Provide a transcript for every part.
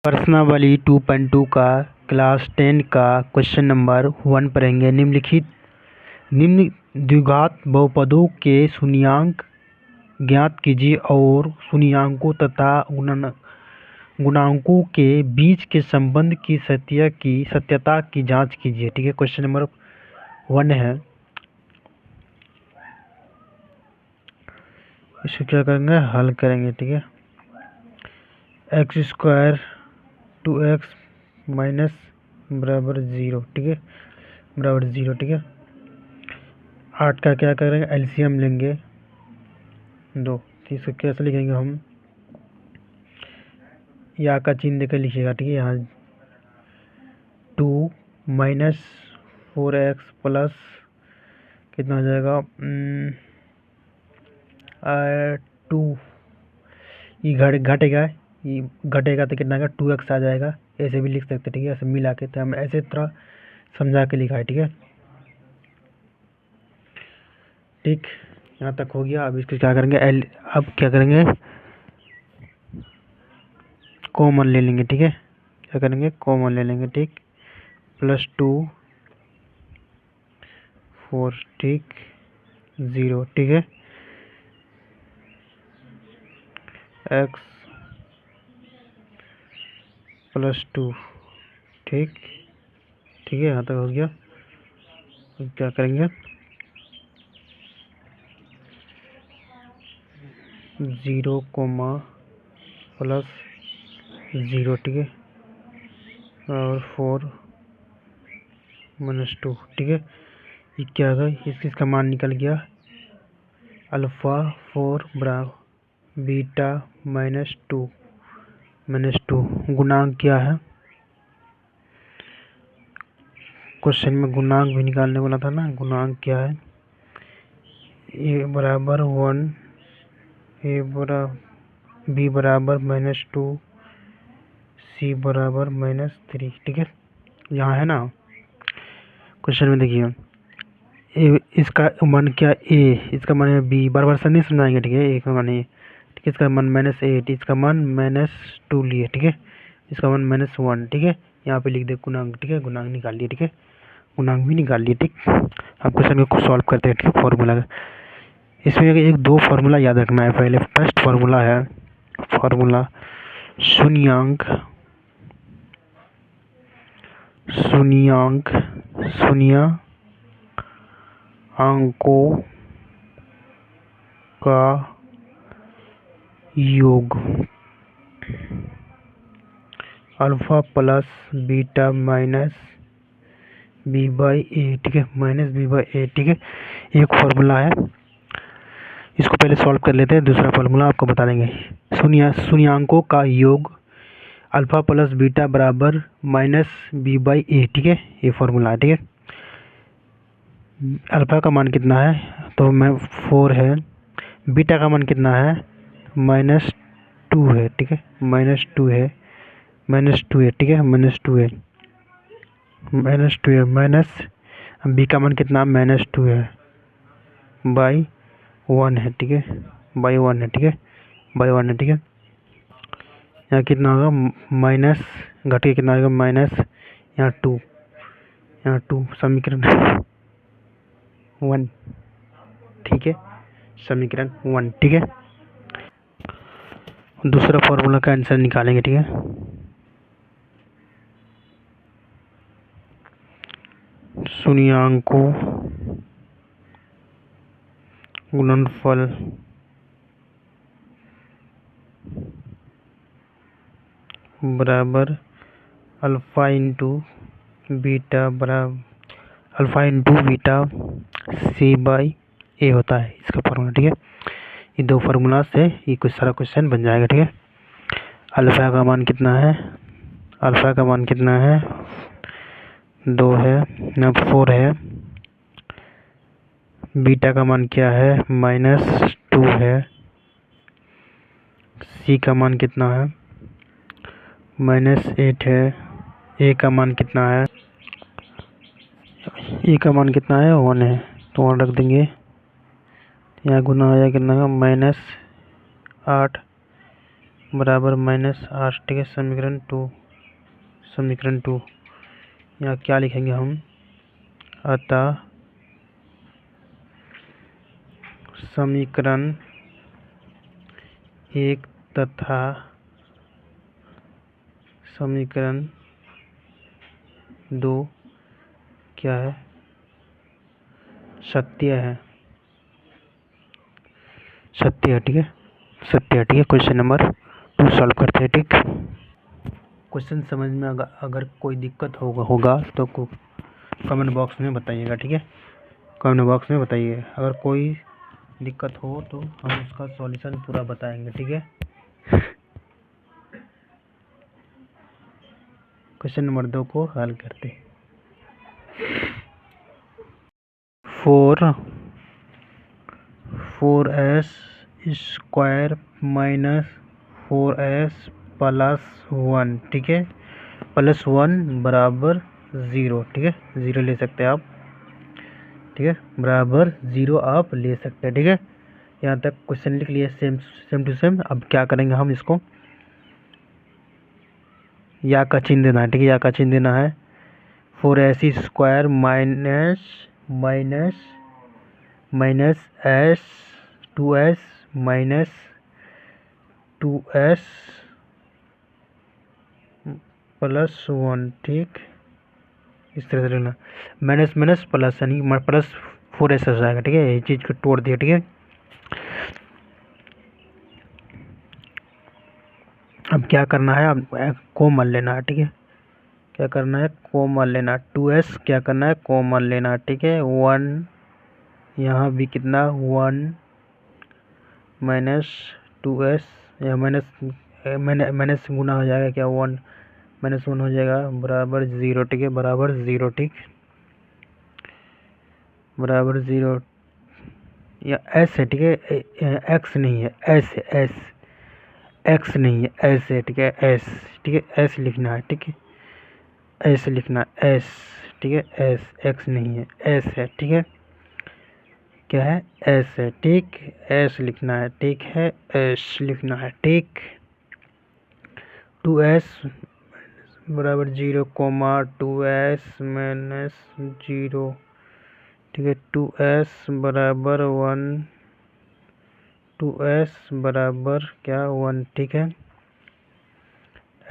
प्रश्नावली 2.2 का क्लास 10 का क्वेश्चन नंबर 1 पढ़ेंगे। निम्न द्विघात बहुपदों के शून्यांक ज्ञात कीजिए और शून्यांकों तथा गुणांकों के बीच के संबंध की सत्यता की जांच कीजिए। ठीक है, क्वेश्चन नंबर 1 है। इसको क्या करेंगे, हल करेंगे। ठीक है, x² 2x माइनस बराबर 0। ठीक है, बराबर 0। ठीक है, 8 का क्या करेंगे, एलसीएम लेंगे 2। तो इसको कैसे लिखेंगे हम, या का चिन्ह देकर लिखिएगा। ठीक है, यहाँ 2 माइनस 4x प्लस कितना हो जाएगा 2। ये घटेगा तो कितना आएगा 2x आ जाएगा। ऐसे भी लिख सकते। ठीक है, ऐसे मिला के, तो हम ऐसे तरह समझा के लिखा है। ठीक है, ठीक, यहाँ तक हो गया। अब इसको क्या करेंगे, अब क्या करेंगे, कॉमन ले लेंगे। ठीक है, क्या करेंगे, कॉमन ले लेंगे। ठीक, +2 4 ठीक 0। ठीक है, x +2 ठीक है, यहाँ तक हो गया। अब क्या करेंगे, 0, +0। ठीक है, और 4 -2। ठीक है, ये क्या होगा, इसका मान निकल गया अल्फ़ा 4 बराबर बीटा -2 गुणांक क्या है, क्वेश्चन में गुणांक भी निकालने वाला था ना। गुणांक क्या है, a बराबर 1, b बराबर -2, c बराबर -3। ठीक है, यहाँ है ना क्वेश्चन में, देखिए इसका मान क्या इसका मान है b, बार बार सर नहीं समझाएंगे। ठीक है, एक मान है। ठीक है, इसका मान -8, इसका मान -2 लिए। ठीक है, इसका मान -1। ठीक है, यहाँ पे लिख दे गुणांक। ठीक है, गुणांक निकाल लिए। ठीक है, गुणांक भी निकाल लिए। ठीक, अब क्वेश्चन को सॉल्व करते हैं। ठीक है, फॉर्मूला इसमें एक 2 फार्मूला याद रखना है। पहले फर्स्ट फार्मूला है फार्मूला शून्याङ्कों का योग alpha plus beta minus b/a। ठीक है, -b/a। ठीक है, एक फार्मूला है, इसको पहले सॉल्व कर लेते हैं। दूसरा फार्मूला आपको बता देंगे। शून्याङ्कों का योग अल्फा प्लस बीटा बराबर -b/a। ठीक है, ये फार्मूला है। ठीक है, अल्फा का मान कितना है, तो 4 है। बीटा का मान कितना है, -2 है। ठीक है, -2 है। ठीक है, -2 है, माइनस बी का मान कितना -2 है, /1 है। ठीक है, /1 है। ठीक है, /1 है। ठीक है, यहाँ कितना होगा, माइनस घट के कितना आएगा, माइनस यहाँ 2 समीकरण 1। ठीक है, समीकरण 1। ठीक है, दूसरा फॉर्मूला का आंसर निकालेंगे। ठीक है, शून्याङ्कों गुणनफल बराबर अल्फा इंटू बीटा c/a होता है इसका फार्मूला। ठीक है, ये 2 फार्मूला से ये कुछ सारा क्वेश्चन बन जाएगा। ठीक है, अल्फा का मान कितना है, 2 है, 4 है। बीटा का मान क्या है, -2 है। c का मान कितना है, -8 है। a का मान कितना है, 1 है। तो 1 रख देंगे, यहाँ गुना हो जाएगा कितना का, -8 बराबर -8, ठीक है। समीकरण 2 यहाँ क्या लिखेंगे हम, अतः समीकरण 1 तथा समीकरण 2 क्या है, सत्य है, ठीक है, सत्य है, ठीक है। क्वेश्चन नंबर 2 सॉल्व करते हैं, ठीक। क्वेश्चन समझ में अगर कोई दिक्कत होगा तो कमेंट बॉक्स में बताइएगा, ठीक है। कमेंट बॉक्स में बताइए, अगर कोई दिक्कत हो तो हम उसका सॉल्यूशन पूरा बताएंगे, ठीक है। क्वेश्चन नंबर 2 को हल करते हैं। 4s square minus 4s plus 1, ठीक है, प्लस 1 बराबर 0, ठीक है, 0 ले सकते हैं आप, ठीक है, बराबर 0 आप ले सकते हैं, ठीक है। यहाँ तक क्वेश्चन लिख लिए सेम टू सेम। अब क्या करेंगे हम, इसको या का चिन्ह देना है, ठीक है, या का चिन्ह देना है। 4s square minus s 2s minus 2s plus 1, ठीक, इस तरह से लेना। माइनस प्लस यानी प्लस 4s हो जाएगा, ठीक है। ये चीज़ को तोड़ दिया, ठीक है। अब क्या करना है, अब कॉमन लेना है, ठीक है। क्या करना है, कॉमन लेना। 2s क्या करना है, कॉमन लेना, ठीक है। 1 यहाँ भी कितना 1 माइनस 2s, या माइनस गुना हो जाएगा क्या, 1 माइनस 1 हो जाएगा बराबर 0, ठीक है, बराबर 0, ठीक, बराबर 0 या s है, ठीक है, x नहीं है, s है, s x नहीं है, s है, ठीक है, s, ठीक है, s लिखना है, ठीक है, s लिखना है, s, ठीक है, s x नहीं है, s है, ठीक है, क्या है, s है, ठीक, s लिखना है, ठीक है, s लिखना है, ठीक। 2s बराबर 0 कोमा 2s माइनस 0, ठीक है, 2s बराबर 1, 2s बराबर क्या 1, ठीक है,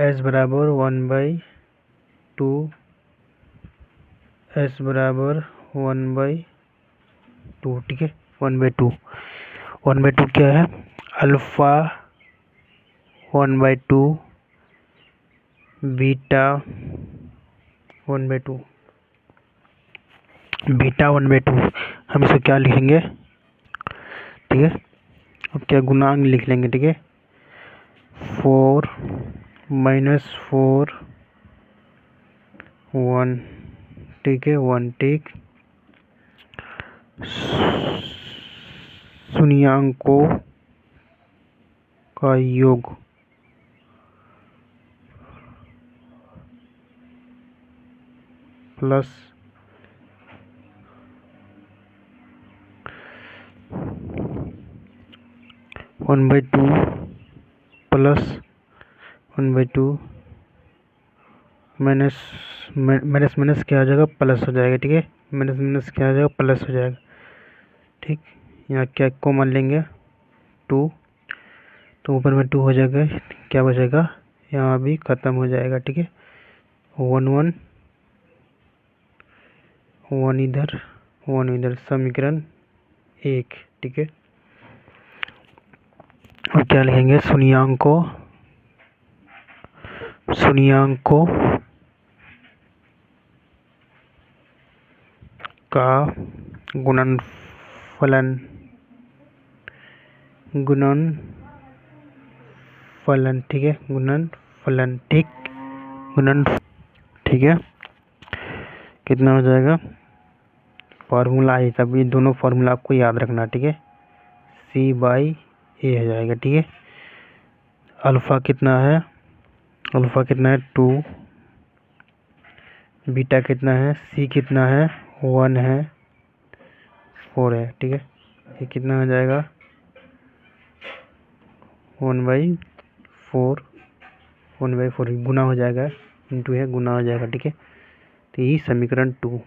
s बराबर 1/2, s बराबर 1/2, ठीक है, 1/2 क्या है, अल्फा 1/2 बीटा 1/2, बीटा 1/2 हम इसको क्या लिखेंगे, ठीक है। अब क्या गुणांक लिख लेंगे, ठीक है, 4 माइनस 4 1, ठीक है, 1, ठीक, शून्यांकों का योग प्लस 1/2 प्लस 1/2 माइनस क्या हो जाएगा, प्लस हो जाएगा, ठीक है, माइनस क्या हो जाएगा, प्लस हो जाएगा, ठीक। यहाँ क्या कॉमन लेंगे 2, तो ऊपर में 2 हो जाएगा, क्या बचेगा, यहाँ भी ख़त्म हो जाएगा, ठीक है, 1 1 1 इधर 1 इधर, समीकरण 1, ठीक है। और क्या लिखेंगे, शून्यांकों का गुणनफलन, ठीक है, गुणनफलन, ठीक, ठीक है, कितना हो जाएगा, फार्मूला है, तब ये दोनों फार्मूला आपको याद रखना, ठीक है, c/a हो जाएगा, ठीक है। अल्फा कितना है, 2, बीटा कितना है, c कितना है 1 है, 4 है, ठीक है, ये कितना हो जाएगा 1/4, 4 1/4 गुना हो जाएगा, इंटू है गुना हो जाएगा, ठीक है। तो यही समीकरण 2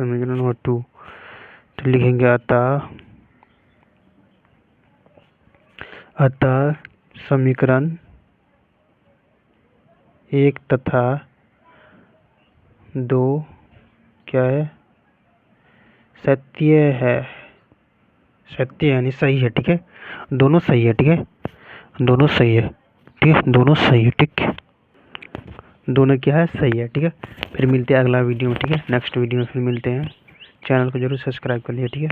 नंबर 2। तो लिखेंगे अतः समीकरण 1 तथा 2 क्या है, सत्य है, सत्य यानी सही है, ठीक है। दोनों सही है, ठीक है, दोनों सही है, ठीक है, दोनों सही है, ठीक है, दोनों क्या है, सही है, ठीक है। फिर मिलते हैं अगला वीडियो में, ठीक है, नेक्स्ट वीडियो में फिर मिलते हैं। चैनल को जरूर सब्सक्राइब कर लिया, ठीक है।